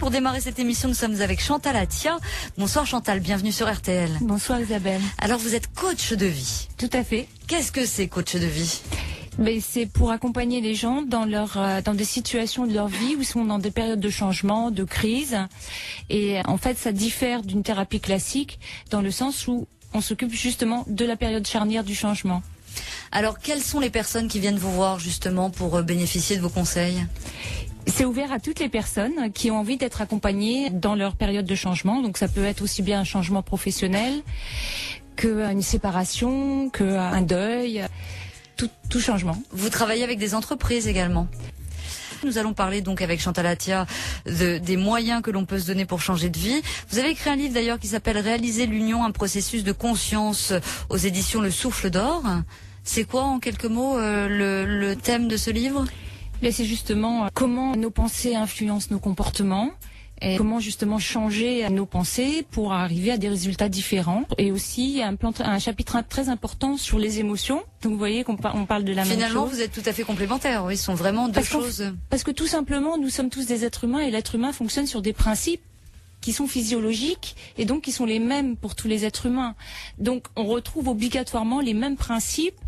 Pour démarrer cette émission, nous sommes avec Chantal Attia. Bonsoir Chantal, bienvenue sur RTL. Bonsoir Isabelle. Alors vous êtes coach de vie. Tout à fait. Qu'est-ce que c'est coach de vie ? Mais c'est pour accompagner les gens dans dans des situations de leur vie où ils sont dans des périodes de changement, de crise. Et en fait, ça diffère d'une thérapie classique dans le sens où on s'occupe justement de la période charnière du changement. Alors, quelles sont les personnes qui viennent vous voir justement pour bénéficier de vos conseils ? C'est ouvert à toutes les personnes qui ont envie d'être accompagnées dans leur période de changement. Donc ça peut être aussi bien un changement professionnel qu'une séparation, qu'un deuil, tout changement. Vous travaillez avec des entreprises également ? Nous allons parler donc avec Chantal Attia des moyens que l'on peut se donner pour changer de vie. Vous avez écrit un livre d'ailleurs qui s'appelle Réaliser l'union, un processus de conscience aux éditions Le Souffle d'Or. C'est quoi en quelques mots le thème de ce livre ? C'est justement comment nos pensées influencent nos comportements et comment justement changer nos pensées pour arriver à des résultats différents. Et aussi un chapitre très important sur les émotions. Donc vous voyez qu'on parle de la même chose. Finalement, vous êtes tout à fait complémentaires. Oui, ce sont vraiment deux choses. Parce que tout simplement, nous sommes tous des êtres humains et l'être humain fonctionne sur des principes qui sont physiologiques et donc qui sont les mêmes pour tous les êtres humains. Donc on retrouve obligatoirement les mêmes principes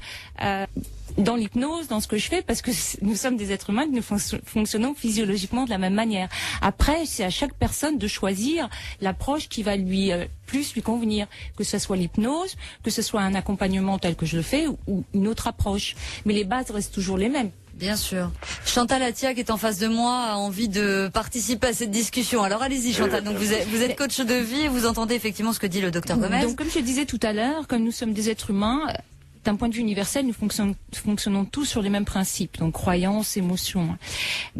dans l'hypnose, dans ce que je fais, parce que nous sommes des êtres humains, que nous fonctionnons physiologiquement de la même manière. Après, c'est à chaque personne de choisir l'approche qui va plus lui convenir, que ce soit l'hypnose, que ce soit un accompagnement tel que je le fais ou une autre approche. Mais les bases restent toujours les mêmes. Bien sûr. Chantal Attia, qui est en face de moi, a envie de participer à cette discussion. Alors allez-y Chantal, donc vous êtes coach de vie et vous entendez effectivement ce que dit le docteur Gomez. Donc comme je disais tout à l'heure, comme nous sommes des êtres humains, d'un point de vue universel, nous fonctionnons tous sur les mêmes principes, donc croyances, émotions.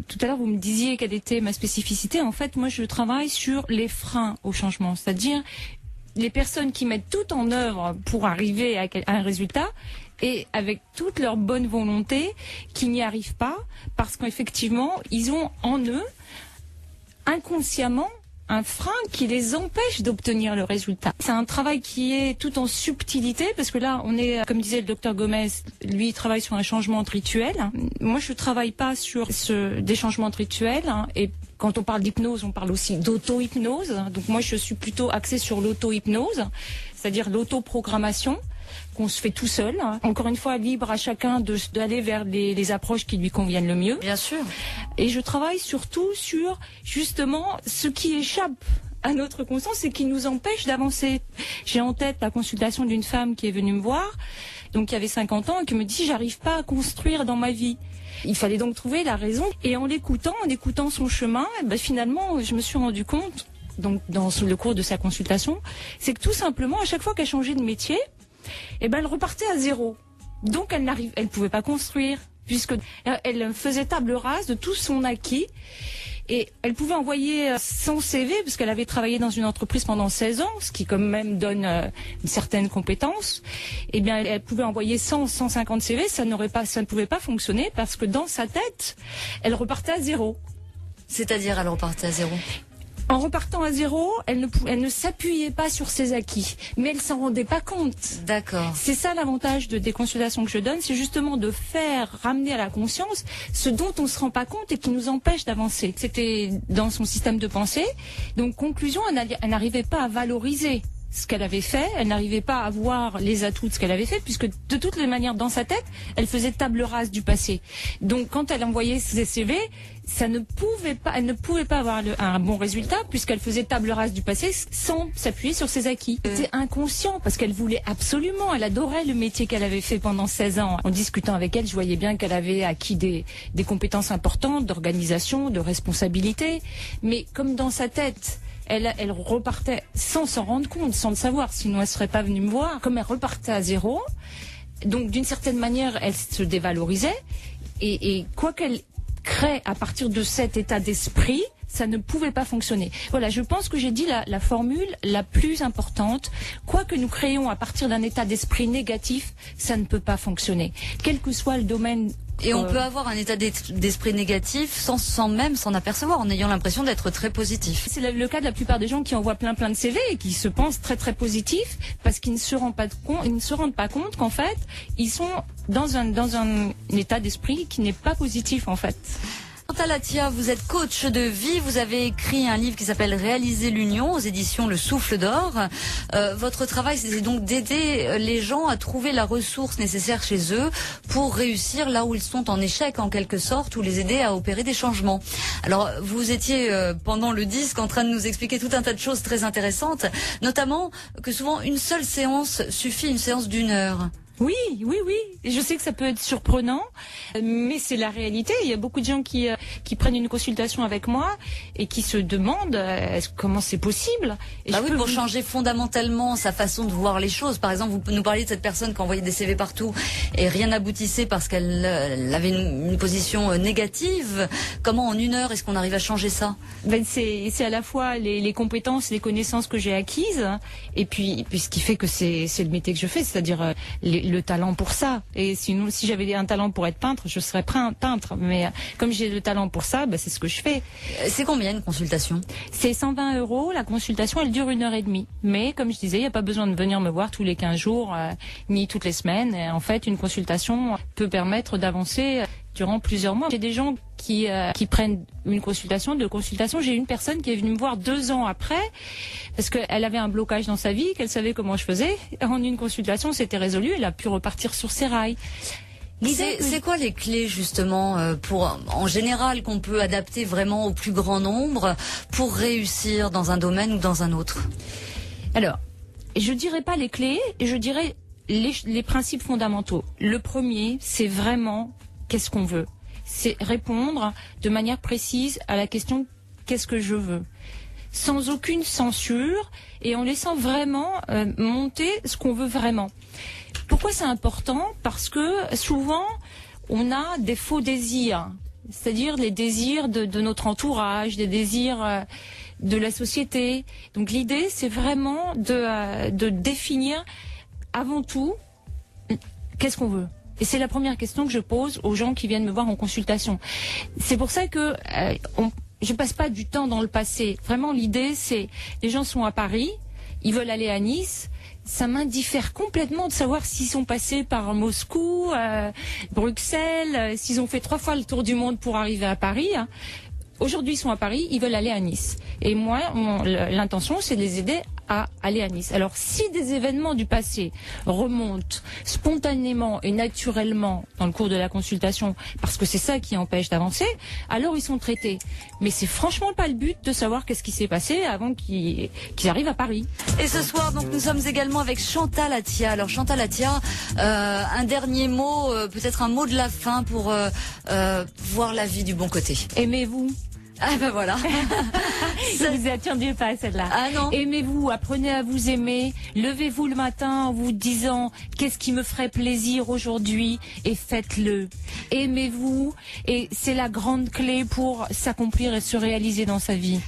Tout à l'heure, vous me disiez quelle était ma spécificité. En fait, moi, je travaille sur les freins au changement, c'est-à-dire les personnes qui mettent tout en œuvre pour arriver à un résultat et avec toute leur bonne volonté, qui n'y arrivent pas parce qu'effectivement, ils ont en eux, inconsciemment, un frein qui les empêche d'obtenir le résultat. C'est un travail qui est tout en subtilité, parce que là, on est, comme disait le docteur Gomez, lui, il travaille sur un changement de rituel. Moi, je travaille pas sur des changements de rituel, et quand on parle d'hypnose, on parle aussi d'auto-hypnose. Donc moi, je suis plutôt axée sur l'auto-hypnose, c'est-à-dire l'autoprogrammation qu'on se fait tout seul. Encore une fois, libre à chacun d'aller vers les approches qui lui conviennent le mieux. Bien sûr. Et je travaille surtout sur, justement, ce qui échappe à notre conscience et qui nous empêche d'avancer. J'ai en tête la consultation d'une femme qui est venue me voir, donc qui avait 50 ans, et qui me dit « j'arrive pas à construire dans ma vie ». Il fallait donc trouver la raison. Et en écoutant son chemin, finalement, je me suis rendu compte, donc dans le cours de sa consultation, c'est que tout simplement, à chaque fois qu'elle changeait de métier, elle repartait à zéro. Donc elle pouvait pas construire, puisque elle faisait table rase de tout son acquis. Et elle pouvait envoyer son CV, parce qu'elle avait travaillé dans une entreprise pendant 16 ans, ce qui quand même donne une certaine compétence. Elle pouvait envoyer 150 CV, ça ne pouvait pas fonctionner, parce que dans sa tête, elle repartait à zéro. C'est-à-dire, elle repartait à zéro ? En repartant à zéro, elle ne s'appuyait pas sur ses acquis, mais elle s'en rendait pas compte. D'accord. C'est ça l'avantage des consultations que je donne, c'est justement de faire ramener à la conscience ce dont on se rend pas compte et qui nous empêche d'avancer. C'était dans son système de pensée. Donc conclusion, elle n'arrivait pas à valoriser ce qu'elle avait fait, elle n'arrivait pas à voir les atouts de ce qu'elle avait fait, puisque de toutes les manières, dans sa tête, elle faisait table rase du passé. Donc quand elle envoyait ses CV, elle ne pouvait pas avoir un bon résultat, puisqu'elle faisait table rase du passé sans s'appuyer sur ses acquis. C'était inconscient, parce qu'elle voulait absolument, elle adorait le métier qu'elle avait fait pendant 16 ans. En discutant avec elle, je voyais bien qu'elle avait acquis des compétences importantes, d'organisation, de responsabilité, mais comme dans sa tête, elle repartait sans s'en rendre compte, sans le savoir, sinon elle serait pas venue me voir. Comme elle repartait à zéro, donc d'une certaine manière, elle se dévalorisait. Et quoi qu'elle crée à partir de cet état d'esprit, ça ne pouvait pas fonctionner. Voilà, je pense que j'ai dit la formule la plus importante. Quoi que nous créions à partir d'un état d'esprit négatif, ça ne peut pas fonctionner. Quel que soit le domaine. Et on peut avoir un état d'esprit négatif sans même s'en apercevoir, en ayant l'impression d'être très positif. C'est le cas de la plupart des gens qui envoient plein de CV et qui se pensent très positifs parce qu'ils ne se rendent pas compte qu'en fait, ils sont dans un état d'esprit qui n'est pas positif en fait. Chantal Atia, vous êtes coach de vie. Vous avez écrit un livre qui s'appelle Réaliser l'union aux éditions Le Souffle d'Or. Votre travail, c'est donc d'aider les gens à trouver la ressource nécessaire chez eux pour réussir là où ils sont en échec en quelque sorte, ou les aider à opérer des changements. Alors, vous étiez pendant le disque en train de nous expliquer tout un tas de choses très intéressantes, notamment que souvent une seule séance suffit, une séance d'1 heure. Oui. Et je sais que ça peut être surprenant, mais c'est la réalité. Il y a beaucoup de gens qui prennent une consultation avec moi et qui se demandent comment c'est possible. Et oui, pour changer fondamentalement sa façon de voir les choses. Par exemple, vous nous parliez de cette personne qui envoyait des CV partout et rien n'aboutissait parce qu'elle avait une position négative. Comment en 1 heure est-ce qu'on arrive à changer ça? C'est à la fois les compétences, les connaissances que j'ai acquises, et puis ce qui fait que c'est le métier que je fais, c'est-à-dire le talent pour ça. Et sinon, si j'avais un talent pour être peintre, je serais peintre. Mais comme j'ai le talent pour ça, c'est ce que je fais. C'est combien une consultation? C'est 120 €. La consultation, elle dure 1h30. Mais comme je disais, il n'y a pas besoin de venir me voir tous les 15 jours, ni toutes les semaines. Et en fait, une consultation peut permettre d'avancer durant plusieurs mois. J'ai des gens qui prennent une consultation, 2 consultations. J'ai une personne qui est venue me voir 2 ans après parce qu'elle avait un blocage dans sa vie, qu'elle savait comment je faisais. En une consultation, c'était résolu. Elle a pu repartir sur ses rails. C'est quoi les clés justement en général qu'on peut adapter vraiment au plus grand nombre pour réussir dans un domaine ou dans un autre? Alors, je dirais pas les clés, je dirais les principes fondamentaux. Le premier, c'est vraiment qu'est-ce qu'on veut. C'est répondre de manière précise à la question qu'est-ce que je veux, sans aucune censure et en laissant vraiment monter ce qu'on veut vraiment. Pourquoi c'est important? Parce que souvent on a des faux désirs, c'est-à-dire les désirs de notre entourage, des désirs de la société. Donc l'idée, c'est vraiment de définir avant tout qu'est-ce qu'on veut. Et c'est la première question que je pose aux gens qui viennent me voir en consultation. C'est pour ça que je passe pas du temps dans le passé. Vraiment, l'idée, c'est les gens sont à Paris, ils veulent aller à Nice. Ça m'indiffère complètement de savoir s'ils sont passés par Moscou, Bruxelles, s'ils ont fait 3 fois le tour du monde pour arriver à Paris. Aujourd'hui, ils sont à Paris, ils veulent aller à Nice. Et moi, l'intention, c'est de les aider à aller à Nice. Alors, si des événements du passé remontent spontanément et naturellement dans le cours de la consultation, parce que c'est ça qui empêche d'avancer, alors ils sont traités. Mais c'est franchement pas le but de savoir qu'est-ce qui s'est passé avant qu'ils arrivent à Paris. Et ce soir, donc, nous sommes également avec Chantal Atia. Alors, Chantal Atia, un dernier mot, peut-être un mot de la fin pour voir la vie du bon côté. Aimez-vous. Ah ben voilà. Ça vous attendiez pas à celle-là. Ah non. Aimez-vous, apprenez à vous aimer. Levez-vous le matin en vous disant qu'est-ce qui me ferait plaisir aujourd'hui et faites-le. Aimez-vous et c'est la grande clé pour s'accomplir et se réaliser dans sa vie.